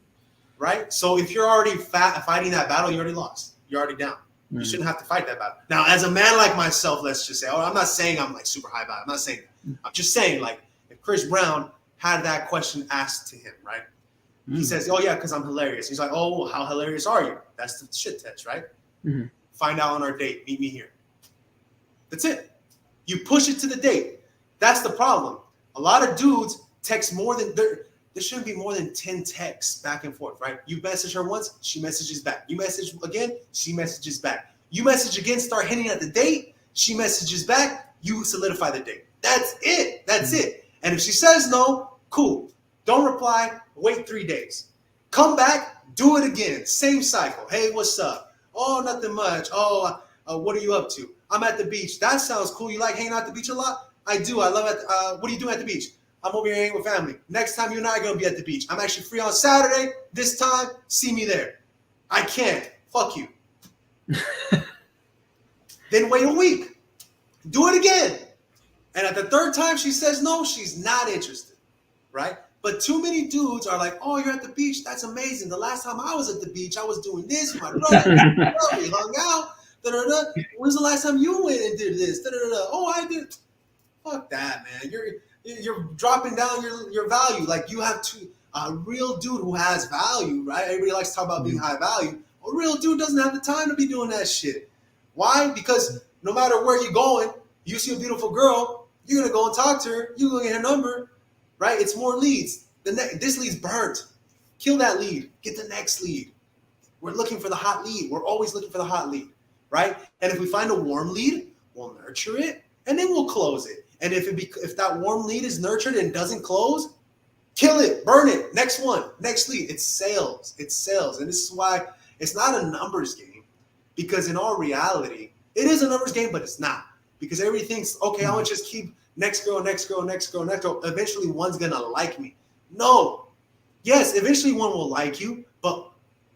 Right? So if you're already fighting that battle, you already lost. You're already down. You shouldn't have to fight that battle. Now, as a man like myself, let's just say, I'm not saying I'm like super high value. I'm not saying that. I'm just saying, like, if Chris Brown had that question asked to him, right? He says, oh, yeah, because I'm hilarious. He's like, oh, how hilarious are you? That's the shit test, right? Find out on our date. Meet me here. That's it. You push it to the date. That's the problem. A lot of dudes text more than there shouldn't be more than 10 texts back and forth, right? You message her once, she messages back. You message again, she messages back. You message again, start hinting at the date, she messages back, you solidify the date. That's it. That's it. And if she says no, cool. Don't reply, wait 3 days. Come back, do it again. Same cycle. Hey, what's up? Oh, nothing much. Oh, what are you up to? I'm at the beach. That sounds cool. You like hanging out at the beach a lot? I do. I love it. What are you doing at the beach? I'm over here hanging with family. Next time you and I are going to be at the beach. I'm actually free on Saturday. This time, see me there. I can't. Fuck you. Then wait a week. Do it again. And at the third time she says no, she's not interested, right? But too many dudes are like, oh, you're at the beach? That's amazing. The last time I was at the beach, I was doing this with my brother. We hung out. When's the last time you went and did this? Oh, I did. Fuck that, man. You're dropping down your value. Like you have to a real dude who has value, right? Everybody likes to talk about being high value. A real dude doesn't have the time to be doing that shit. Why? Because no matter where you're going, you see a beautiful girl, you're gonna go and talk to her. You're gonna get her number, right? It's more leads. This lead's burnt. Kill that lead. Get the next lead. We're looking for the hot lead. We're always looking for the hot lead, right? And if we find a warm lead, we'll nurture it, and then we'll close it. And if that warm lead is nurtured and doesn't close, kill it, burn it. Next one, next lead. It's sales. It's sales. And this is why it's not a numbers game, because in all reality, it is a numbers game, but it's not. Because everybody thinks, okay, I want to just keep next girl, next girl, next girl, next girl. Eventually, one's going to like me. No. Yes, eventually one will like you, but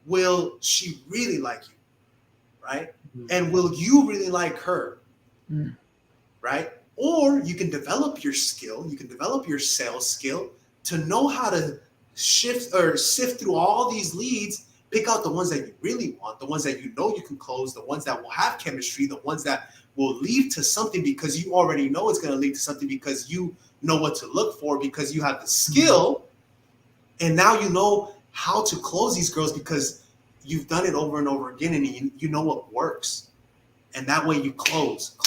will she really like you, right? And will you really like her, right? Or you can develop your skill, you can develop your sales skill to know how to shift or sift through all these leads, pick out the ones that you really want, the ones that you know you can close, the ones that will have chemistry, the ones that will lead to something because you already know it's going to lead to something because you know what to look for, because you have the skill. And now you know how to close these girls because you've done it over and over again, and you know what works. And that way you close.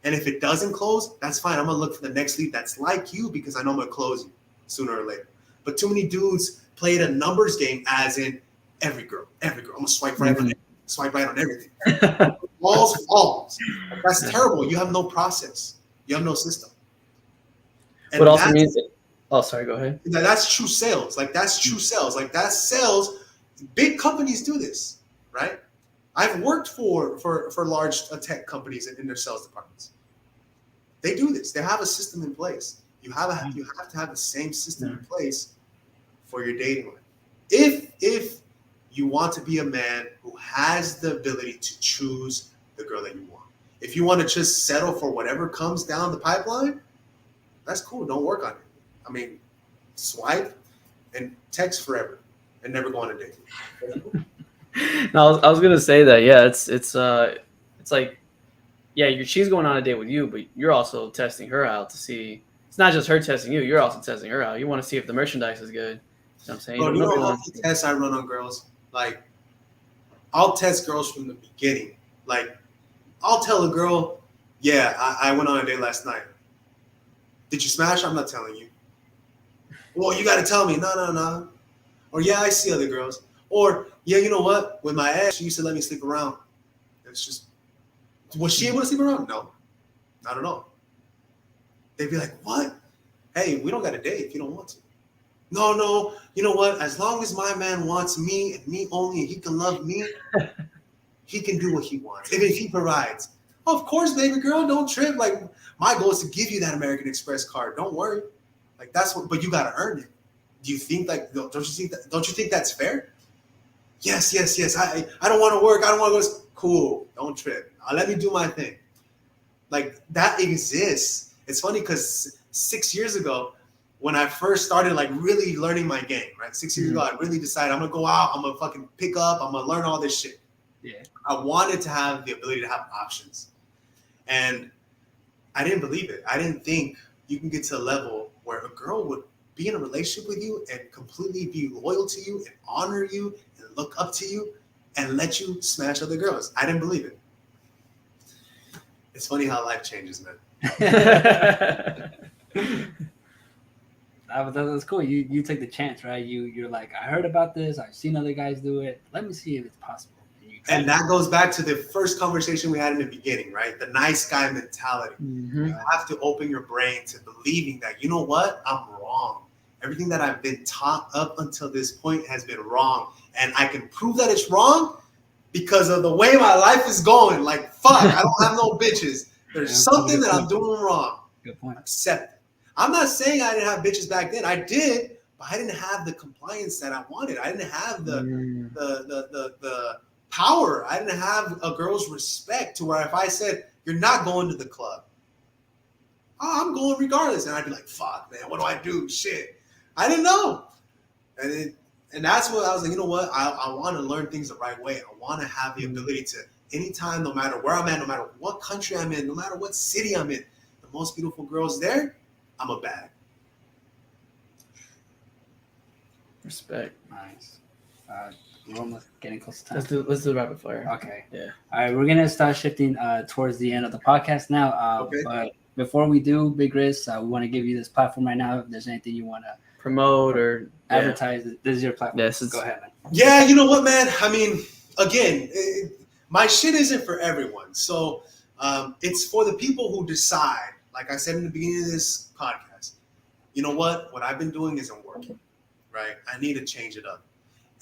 And if it doesn't close, that's fine. I'm going to look for the next lead that's like you because I know I'm going to close you sooner or later. But too many dudes played a numbers game as in every girl. I'm going to swipe right on everything. Falls. That's terrible. You have no process. You have no system. And what also means it. Oh, sorry, go ahead. That's true sales. Like that's true sales. Like that's sales. Big companies do this, right? I've worked for large tech companies in their sales departments. They do this. They have a system in place. You have to have the same system in place for your dating life. If you want to be a man who has the ability to choose the girl that you want. If you want to just settle for whatever comes down the pipeline, that's cool. Don't work on it. I mean, swipe and text forever and never go on a date. No, I was gonna say that. Yeah, it's like, yeah, she's going on a date with you, but you're also testing her out to see. It's not just her testing you; you're also testing her out. You want to see if the merchandise is good. You know what I'm saying? Bro, you know how many tests I run on girls? Like, I'll test girls from the beginning. Like, I'll tell a girl, yeah, I went on a date last night. Did you smash? I'm not telling you. Well, you got to tell me. No. Or, yeah, I see other girls. Or, yeah, you know what? With my ex, she used to let me sleep around. It's just, was she able to sleep around? No, not at all. They'd be like, what? Hey, we don't got to date if you don't want to. No, you know what? As long as my man wants me and me only, and he can love me, he can do what he wants. If he provides. Of course, baby girl, don't trip. Like, my goal is to give you that American Express card. Don't worry. Like, that's what, but you got to earn it. Do you think, like, don't you think that's fair? Yes. I don't want to work. I don't want to go. Cool. Don't trip. Let me do my thing. Like, that exists. It's funny because 6 years ago, when I first started, like, really learning my game, right? 6 years ago, I really decided I'm going to go out. I'm going to fucking pick up. I'm going to learn all this shit. Yeah. I wanted to have the ability to have options. And I didn't believe it. I didn't think you can get to a level where a girl would be in a relationship with you and completely be loyal to you and honor you and look up to you and let you smash other girls. I didn't believe it. It's funny how life changes, man. That's cool. You take the chance, right? You're like, I heard about this. I've seen other guys do it. Let me see if it's possible. And that goes back to the first conversation we had in the beginning, right? The nice guy mentality. Mm-hmm. You have to open your brain to believing that, you know what? I'm wrong. Everything that I've been taught up until this point has been wrong. And I can prove that it's wrong because of the way my life is going. Like, fuck, I don't have no bitches. There's something that I'm doing wrong. Good point. Accept it. I'm not saying I didn't have bitches back then. I did, but I didn't have the compliance that I wanted. I didn't have the power. I didn't have a girl's respect to where if I said, you're not going to the club, I'm going regardless. And I'd be like, fuck, man, what do I do? Shit. I didn't know. And that's what I was like, you know what? I want to learn things the right way. I want to have the ability to, anytime, no matter where I'm at, no matter what country I'm in, no matter what city I'm in, the most beautiful girls there, I'm a bag. Respect. Nice. We're almost getting close to time. Let's do the rapid fire. Okay. Yeah. All right, we're gonna start shifting towards the end of the podcast now. Okay. But before we do, Big Grizz, we want to give you this platform right now. If there's anything you want to Promote or advertise, this is your platform. Yes, Go ahead, man. Yeah, you know what, man? I mean, again, my shit isn't for everyone. So it's for the people who decide, like I said in the beginning of this podcast, you know what I've been doing isn't working, right? I need to change it up.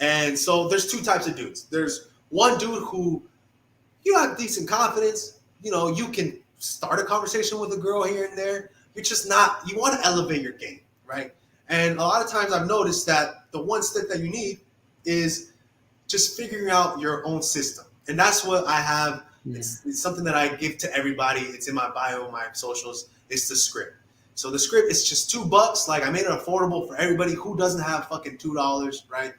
And so there's two types of dudes. There's one dude who, you have decent confidence. You know, you can start a conversation with a girl here and there. You're just not, you want to elevate your game, right? And a lot of times I've noticed that the one step that you need is just figuring out your own system. And that's what I have. Yeah. It's something that I give to everybody. It's in my bio, my socials. It's the script. So the script is just $2. Like, I made it affordable for everybody who doesn't have fucking $2, right?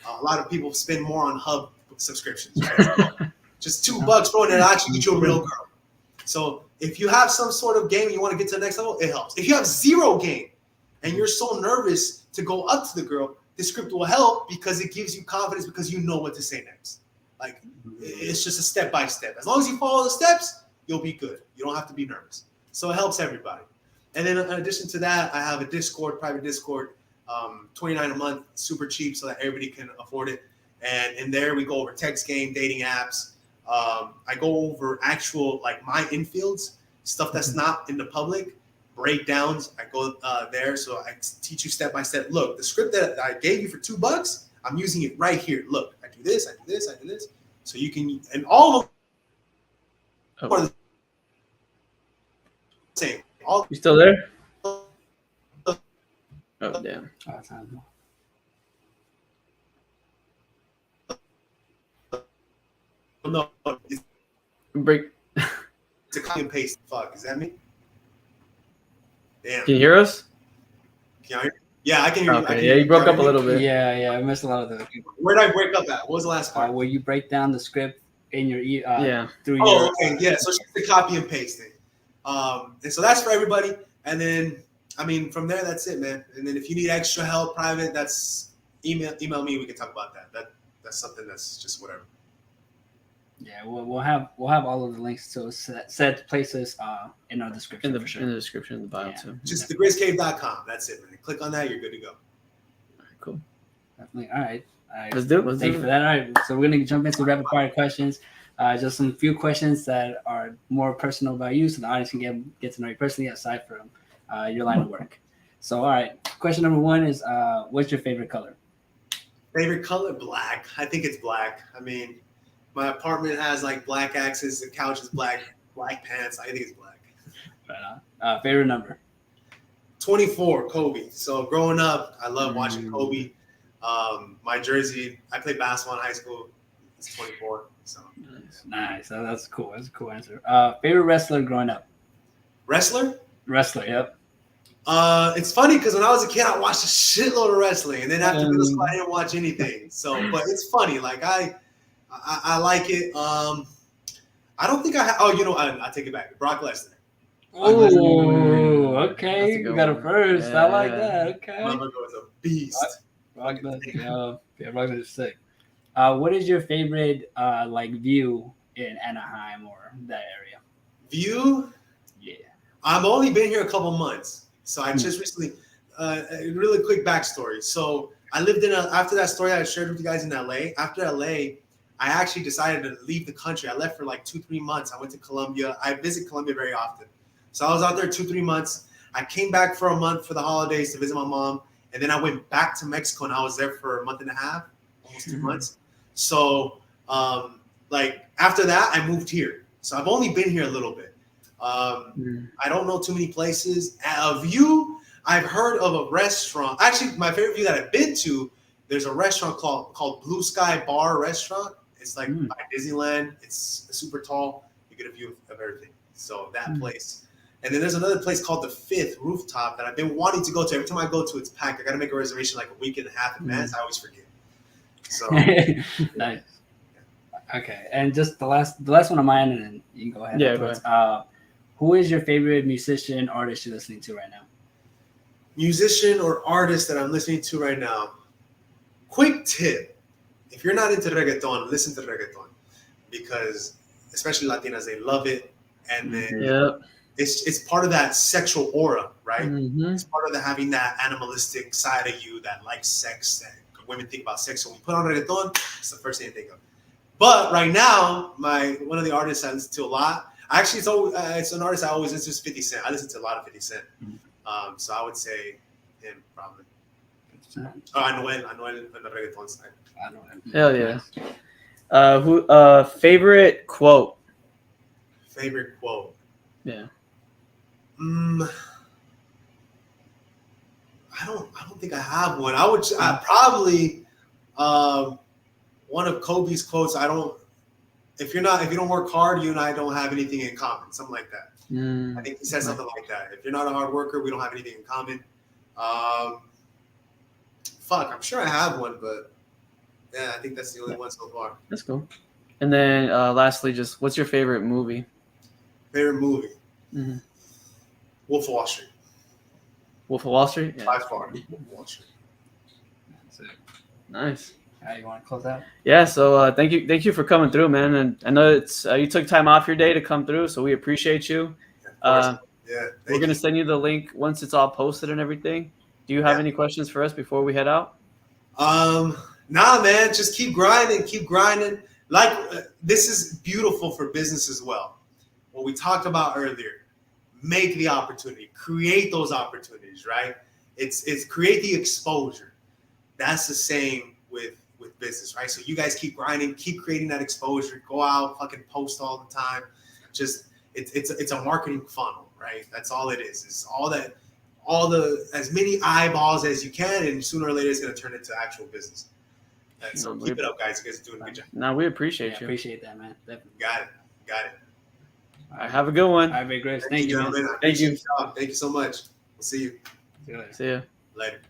A lot of people spend more on Hub subscriptions, right? Just $2, bro, and it'll actually get you a real girl. So if you have some sort of game and you want to get to the next level, it helps. If you have zero game and you're so nervous to go up to the girl, the script will help because it gives you confidence because you know what to say next. Like, it's just a step by step. As long as you follow the steps, you'll be good. You don't have to be nervous. So it helps everybody. And then in addition to that, I have a Discord, private Discord, $29 a month, super cheap so that everybody can afford it. And in there, we go over text game, dating apps. I go over actual, like, my infields, stuff that's not in the public, breakdowns. I go there, so I teach you step by step. Look, the script that I gave you for $2, I'm using it right here. Look, I do this, I do this, I do this. So you can, and all of them are the same. All You still there? Oh, damn. no, it's Break. a copy and paste. Fuck, is that me? Damn. Can you hear us? Can I hear you? Yeah, I can hear you. Okay. Yeah, you broke up a little bit. Yeah, I missed a lot of the. Where did I break up at? What was the last part? Where you break down the script in your Yeah. through Oh, your. okay, yeah. So it's just the copy and pasting. And so that's for everybody. And then, I mean, from there, that's it, man. And then if you need extra help, private, that's email me. We can talk about that. That's something that's just whatever. Yeah, we'll have all of the links to set places in our description In the for sure. in the description of the bio too. Just thegrizzcave.com. That's it, man. Click on that. You're good to go. All right, cool. Definitely. All right. Let's do it. Thank you for that. All right. So we're gonna jump into rapid fire questions. Just some few questions that are more personal about you, so the audience can get to know you personally aside from your line of work. So, all right. Question number one is, what's your favorite color? Favorite color? Black. I think it's black. I mean, my apartment has like black accents. The couch is black pants. I think it's black. Right on. Favorite number? 24, Kobe. So growing up, I love watching Kobe. My jersey, I played basketball in high school. It's 24. So Nice. That's cool. That's a cool answer. Favorite wrestler growing up? Wrestler? Wrestler. Yep. It's funny because when I was a kid, I watched a shitload of wrestling, and then after middle school, I didn't watch anything. So, but it's funny. Like I like it. I don't think I. Oh, you know, I take it back. Brock Lesnar. Oh, okay. You got it first. Yeah. I like that. Okay. My brother was a beast. Brock Lesnar. Yeah, Brock Lesnar is sick. What is your favorite like view in Anaheim or that area? View? Yeah. I've only been here a couple months, so I just recently. A really quick backstory. So I lived in after that story I shared with you guys in LA. After LA, I actually decided to leave the country. I left for like 2-3 months. I went to Colombia. I visit Colombia very often. So I was out there 2-3 months. I came back for a month for the holidays to visit my mom. And then I went back to Mexico and I was there for a month and a half, almost 2 months. So like after that, I moved here. So I've only been here a little bit. I don't know too many places. A view, I've heard of a restaurant. Actually, my favorite view that I've been to, there's a restaurant called Blue Sky Bar Restaurant. It's like by Disneyland. It's super tall. You get a view of everything. So that place. And then there's another place called the Fifth Rooftop that I've been wanting to go to. Every time I go to, it's packed. I got to make a reservation like a week and a half in advance. I always forget. So nice. Okay, and just the last one on my end, and then you can go ahead. Yeah, go ahead. Who is your favorite musician, artist you're listening to right now? Musician or artist that I'm listening to right now. Quick tip: if you're not into reggaeton, listen to reggaeton, because especially Latinas, they love it, and then Yep. it's part of that sexual aura, right? Mhm. It's part of having that animalistic side of you that likes sex. That women think about sex. So when you put on reggaeton, it's the first thing you think of. But right now, one of the artists I listen to a lot. Actually, it's an artist I always listen to. Is 50 Cent. I listen to a lot of 50 Cent. So I would say him probably. Anuel on the reggaeton side. I know him. Hell yeah. Favorite quote? Favorite quote? Yeah. I don't think I have one. I probably one of Kobe's quotes. If you don't work hard, you and I don't have anything in common. Something like that. I think he said something like that. If you're not a hard worker, we don't have anything in common. I'm sure I have one, but yeah, I think that's the only one so far. That's cool. And then lastly, just what's your favorite movie? Favorite movie? Mm-hmm. Wolf of Wall Street. Wolf of Wall Street? Yeah. By far. Wolf of Wall Street. That's it. Nice. You want to close out? Yeah. So thank you for coming through, man. And I know it's you took time off your day to come through, so we appreciate you. Yeah, we're gonna send you the link once it's all posted and everything. Do you have any questions for us before we head out? Nah, man. Just keep grinding. Like this is beautiful for business as well. What we talked about earlier. Make the opportunity. Create those opportunities. Right. It's create the exposure. That's the same with business, right? So you guys keep grinding, keep creating that exposure. Go out, fucking post all the time. Just it's a marketing funnel, right? That's all it is. It's all the as many eyeballs as you can, and sooner or later it's gonna turn into actual business. And so keep it up, guys. You guys are doing a good job. No, we appreciate you. Appreciate that, man. Definitely. Got it. All right, have a good one. All right, Big Grizz. Thank you, man. Thank you so much. We'll see you. See you later. See ya. Later.